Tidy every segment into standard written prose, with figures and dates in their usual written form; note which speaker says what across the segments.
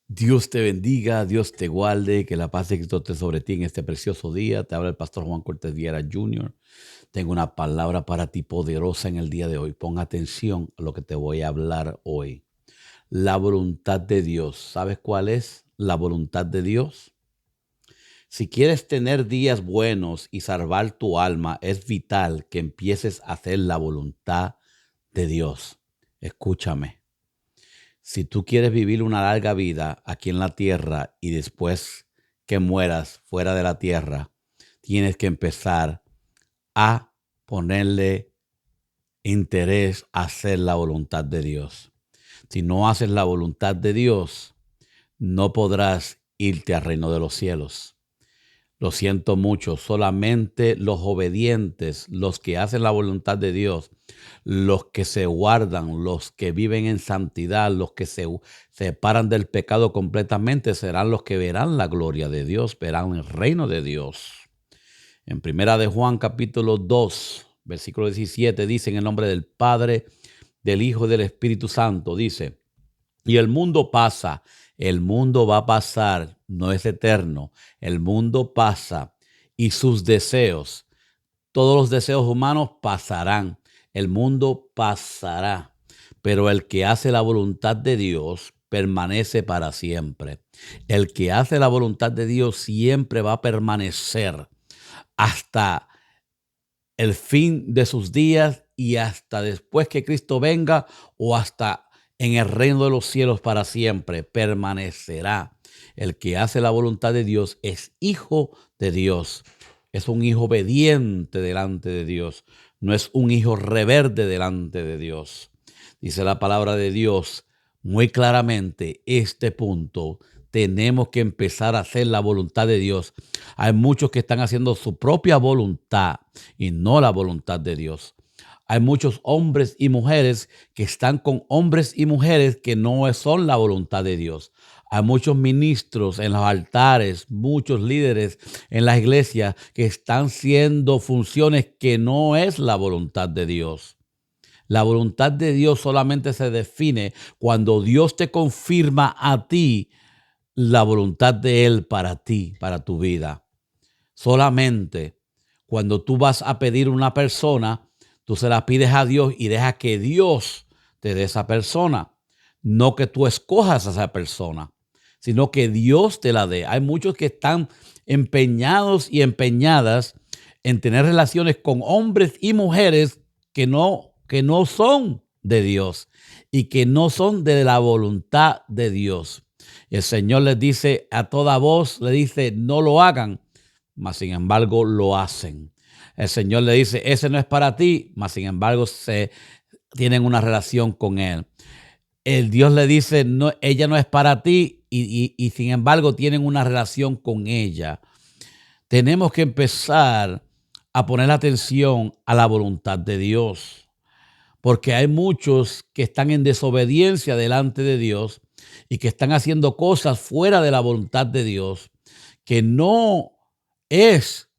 Speaker 1: Dios te bendiga, Dios te guarde, que la paz de Cristo esté sobre ti en este precioso día. Te habla el pastor Juan Cortés Viera Jr. Tengo una palabra para ti poderosa en el día de hoy. Pon atención a lo que te voy a hablar hoy. La voluntad de Dios. ¿Sabes cuál es la voluntad de Dios? Si quieres tener días buenos y salvar tu alma, es vital que empieces a hacer la voluntad de Dios. Escúchame. Si tú quieres vivir una larga vida aquí en la tierra y después que mueras fuera de la tierra, tienes que empezar a ponerle interés a hacer la voluntad de Dios. Si no haces la voluntad de Dios, no podrás irte al reino de los cielos. Lo siento mucho, solamente los obedientes, los que hacen la voluntad de Dios, los que se guardan, los que viven en santidad, los que se separan del pecado completamente, serán los que verán la gloria de Dios, verán el reino de Dios. En Primera de Juan capítulo 2, versículo 17, dice en el nombre del Padre, del Hijo y del Espíritu Santo, dice: y el mundo pasa, el mundo va a pasar, no es eterno. El mundo pasa y sus deseos, todos los deseos humanos pasarán. El mundo pasará, pero el que hace la voluntad de Dios permanece para siempre. El que hace la voluntad de Dios siempre va a permanecer hasta el fin de sus días y hasta después que Cristo venga o hasta en el reino de los cielos para siempre permanecerá. El que hace la voluntad de Dios es hijo de Dios. Es un hijo obediente delante de Dios. No es un hijo rebelde delante de Dios. Dice la palabra de Dios muy claramente este punto. Tenemos que empezar a hacer la voluntad de Dios. Hay muchos que están haciendo su propia voluntad y no la voluntad de Dios. Hay muchos hombres y mujeres que están con hombres y mujeres que no son la voluntad de Dios. Hay muchos ministros en los altares, muchos líderes en las iglesias que están haciendo funciones que no es la voluntad de Dios. La voluntad de Dios solamente se define cuando Dios te confirma a ti la voluntad de Él para ti, para tu vida. Solamente cuando tú vas a pedir una persona, tú se la pides a Dios y deja que Dios te dé esa persona. No que tú escojas a esa persona, sino que Dios te la dé. Hay muchos que están empeñados y empeñadas en tener relaciones con hombres y mujeres que no son de Dios y que no son de la voluntad de Dios. Y el Señor les dice a toda voz, le dice, no lo hagan, mas sin embargo lo hacen. El Señor le dice, ese no es para ti, mas sin embargo tienen una relación con Él. El Dios le dice, no, ella no es para ti y sin embargo tienen una relación con ella. Tenemos que empezar a poner atención a la voluntad de Dios, porque hay muchos que están en desobediencia delante de Dios y que están haciendo cosas fuera de la voluntad de Dios, que no es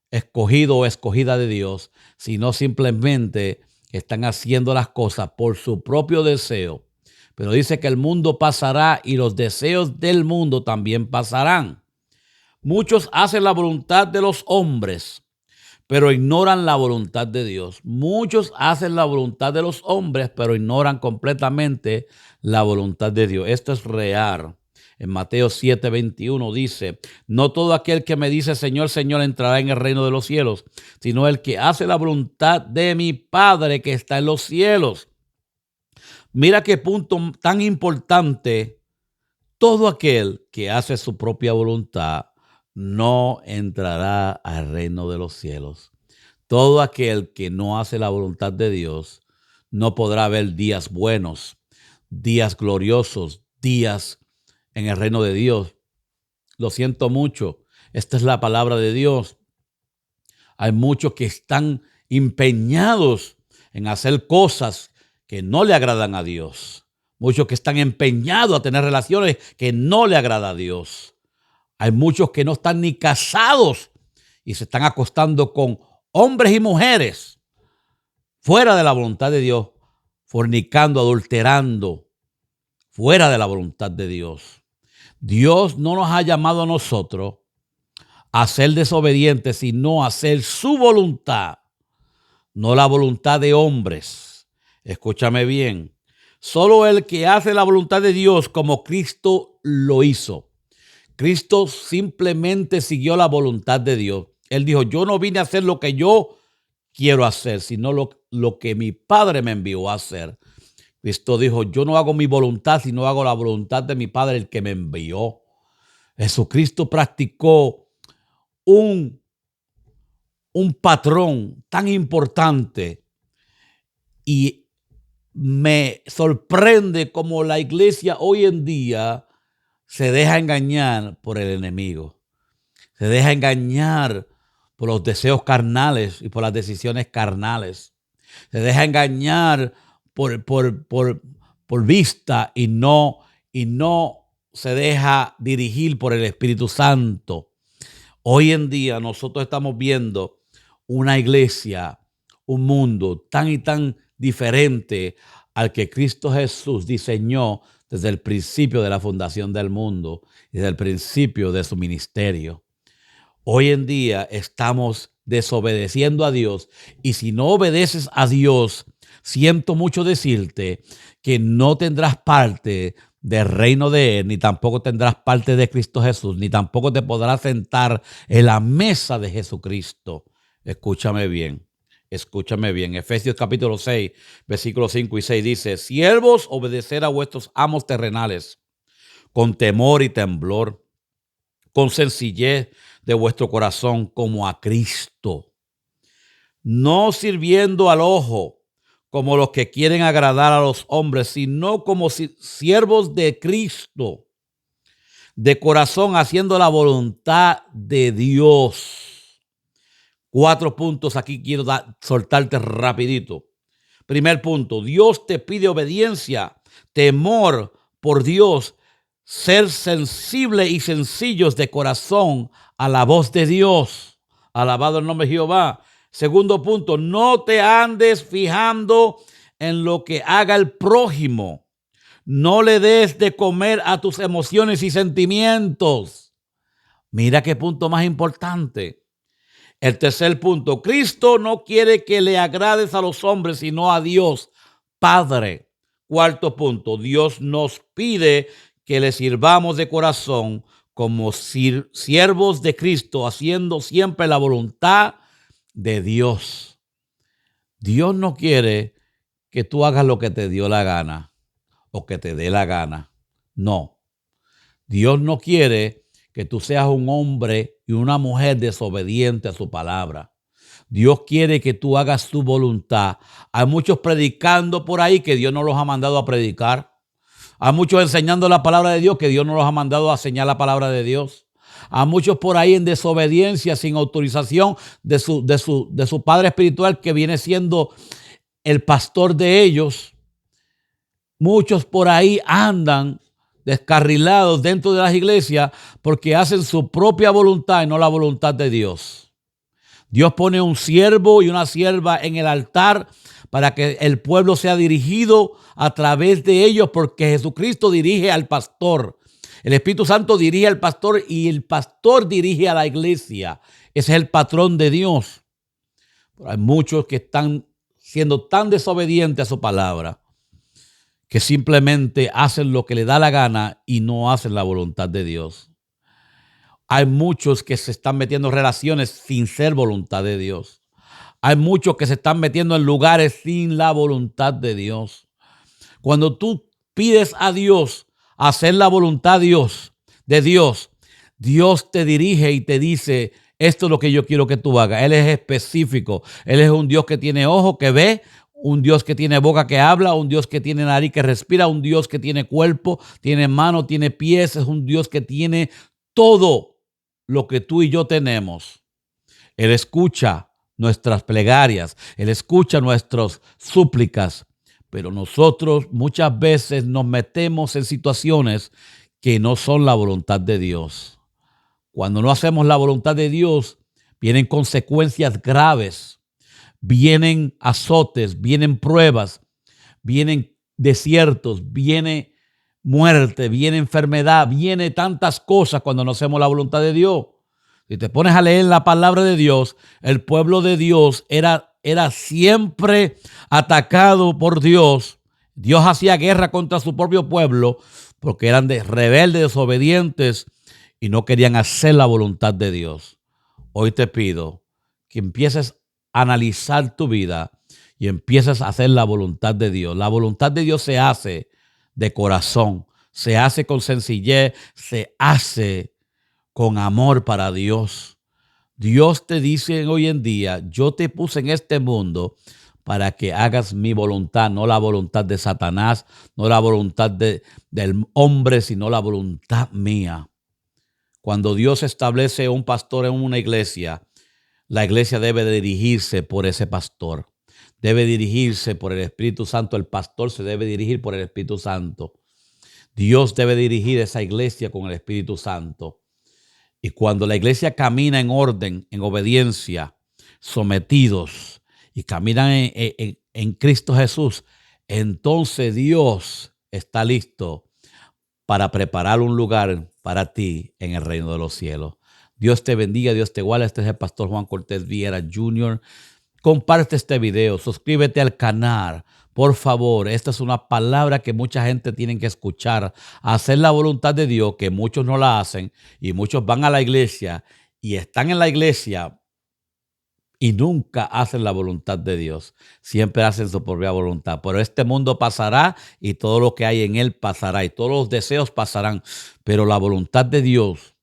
Speaker 1: escogido o escogida de Dios, sino simplemente están haciendo las cosas por su propio deseo. Pero dice que el mundo pasará y los deseos del mundo también pasarán. Muchos hacen la voluntad de los hombres, pero ignoran la voluntad de Dios. Muchos hacen la voluntad de los hombres, pero ignoran completamente la voluntad de Dios. Esto es real. En Mateo 7:21 dice, no todo aquel que me dice Señor, Señor entrará en el reino de los cielos, sino el que hace la voluntad de mi Padre que está en los cielos. Mira qué punto tan importante. Todo aquel que hace su propia voluntad no entrará al reino de los cielos. Todo aquel que no hace la voluntad de Dios no podrá ver días buenos, días gloriosos, días en el reino de Dios. Lo siento mucho. Esta es la palabra de Dios. Hay muchos que están empeñados en hacer cosas que no le agradan a Dios. Muchos que están empeñados a tener relaciones que no le agrada a Dios. Hay muchos que no están ni casados y se están acostando con hombres y mujeres fuera de la voluntad de Dios, fornicando, adulterando, fuera de la voluntad de Dios. Dios no nos ha llamado a nosotros a ser desobedientes, sino a hacer su voluntad, no la voluntad de hombres. Escúchame bien. Solo el que hace la voluntad de Dios como Cristo lo hizo. Cristo simplemente siguió la voluntad de Dios. Él dijo, yo no vine a hacer lo que yo quiero hacer, sino lo que mi Padre me envió a hacer. Cristo dijo, yo no hago mi voluntad, sino hago la voluntad de mi Padre, el que me envió. Jesucristo practicó un patrón tan importante y me sorprende cómo la iglesia hoy en día se deja engañar por el enemigo. Se deja engañar por los deseos carnales y por las decisiones carnales. Se deja engañar por vista y no se deja dirigir por el Espíritu Santo. Hoy en día nosotros estamos viendo una iglesia, un mundo tan y tan diferente al que Cristo Jesús diseñó desde el principio de la fundación del mundo y desde el principio de su ministerio. Hoy en día estamos desobedeciendo a Dios, y si no obedeces a Dios, siento mucho decirte que no tendrás parte del reino de Él, ni tampoco tendrás parte de Cristo Jesús, ni tampoco te podrás sentar en la mesa de Jesucristo. Escúchame bien. Escúchame bien. Efesios capítulo 6, versículos 5 y 6 dice: siervos, obedecer a vuestros amos terrenales con temor y temblor, con sencillez de vuestro corazón como a Cristo, no sirviendo al ojo como los que quieren agradar a los hombres, sino como siervos de Cristo, de corazón, haciendo la voluntad de Dios. 4 puntos aquí quiero soltarte rapidito. Primer punto, Dios te pide obediencia, temor por Dios, ser sensible y sencillos de corazón a la voz de Dios. Alabado el nombre de Jehová. Segundo punto, no te andes fijando en lo que haga el prójimo. No le des de comer a tus emociones y sentimientos. Mira qué punto más importante. El tercer punto, Cristo no quiere que le agrades a los hombres, sino a Dios Padre. Cuarto punto, Dios nos pide que le sirvamos de corazón como siervos de Cristo, haciendo siempre la voluntad de Dios. Dios no quiere que tú hagas lo que te dio la gana o que te dé la gana. No. Dios no quiere que tú seas un hombre y una mujer desobediente a su palabra. Dios quiere que tú hagas su voluntad. Hay muchos predicando por ahí que Dios no los ha mandado a predicar. Hay muchos enseñando la palabra de Dios que Dios no los ha mandado a enseñar la palabra de Dios. Hay muchos por ahí en desobediencia, sin autorización de su padre espiritual, que viene siendo el pastor de ellos. Muchos por ahí andan descarrilados dentro de las iglesias porque hacen su propia voluntad y no la voluntad de Dios. Dios pone un siervo y una sierva en el altar para que el pueblo sea dirigido a través de ellos, porque Jesucristo dirige al pastor. El Espíritu Santo dirige al pastor y el pastor dirige a la iglesia. Ese es el patrón de Dios. Pero hay muchos que están siendo tan desobedientes a su palabra que simplemente hacen lo que le da la gana y no hacen la voluntad de Dios. Hay muchos que se están metiendo en relaciones sin ser voluntad de Dios. Hay muchos que se están metiendo en lugares sin la voluntad de Dios. Cuando tú pides a Dios hacer la voluntad de Dios, Dios te dirige y te dice: esto es lo que yo quiero que tú hagas. Él es específico. Él es un Dios que tiene ojo que ve, un Dios que tiene boca que habla, un Dios que tiene nariz que respira, un Dios que tiene cuerpo, tiene mano, tiene pies. Es un Dios que tiene todo lo que tú y yo tenemos. Él escucha nuestras plegarias, Él escucha nuestras súplicas, pero nosotros muchas veces nos metemos en situaciones que no son la voluntad de Dios. Cuando no hacemos la voluntad de Dios, vienen consecuencias graves, vienen azotes, vienen pruebas, vienen desiertos, viene muerte, viene enfermedad, viene tantas cosas cuando no hacemos la voluntad de Dios. Si te pones a leer la palabra de Dios, el pueblo de Dios era siempre atacado por Dios. Dios hacía guerra contra su propio pueblo porque eran rebeldes, desobedientes y no querían hacer la voluntad de Dios. Hoy te pido que empieces a analizar tu vida y empieces a hacer la voluntad de Dios. La voluntad de Dios se hace de corazón, se hace con sencillez, se hace con amor para Dios. Dios te dice hoy en día, yo te puse en este mundo para que hagas mi voluntad, no la voluntad de Satanás, no la voluntad del hombre, sino la voluntad mía. Cuando Dios establece un pastor en una iglesia, la iglesia debe de dirigirse por ese pastor. Debe dirigirse por el Espíritu Santo. El pastor se debe dirigir por el Espíritu Santo. Dios debe dirigir esa iglesia con el Espíritu Santo. Y cuando la iglesia camina en orden, en obediencia, sometidos y caminan en Cristo Jesús, entonces Dios está listo para preparar un lugar para ti en el reino de los cielos. Dios te bendiga, Dios te guarde. Este es el pastor Juan Cortés Viera Jr. Comparte este video, suscríbete al canal. Por favor, esta es una palabra que mucha gente tiene que escuchar. Hacer la voluntad de Dios, que muchos no la hacen y muchos van a la iglesia y están en la iglesia y nunca hacen la voluntad de Dios. Siempre hacen su propia voluntad. Pero este mundo pasará y todo lo que hay en él pasará y todos los deseos pasarán. Pero la voluntad de Dios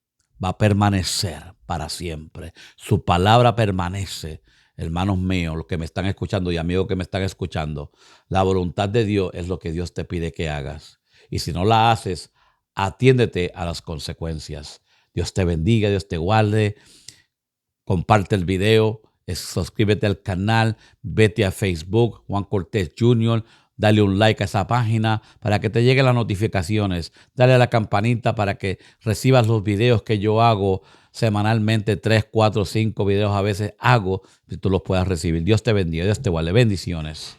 Speaker 1: va a permanecer para siempre. Su palabra permanece. Hermanos míos, los que me están escuchando y amigos que me están escuchando, la voluntad de Dios es lo que Dios te pide que hagas. Y si no la haces, atiéndete a las consecuencias. Dios te bendiga, Dios te guarde. Comparte el video, suscríbete al canal, vete a Facebook, Juan Cortés Jr., dale un like a esa página para que te lleguen las notificaciones. Dale a la campanita para que recibas los videos que yo hago semanalmente, 3, 4, 5 videos a veces hago, y tú los puedas recibir. Dios te bendiga, Dios te guarde. Bendiciones.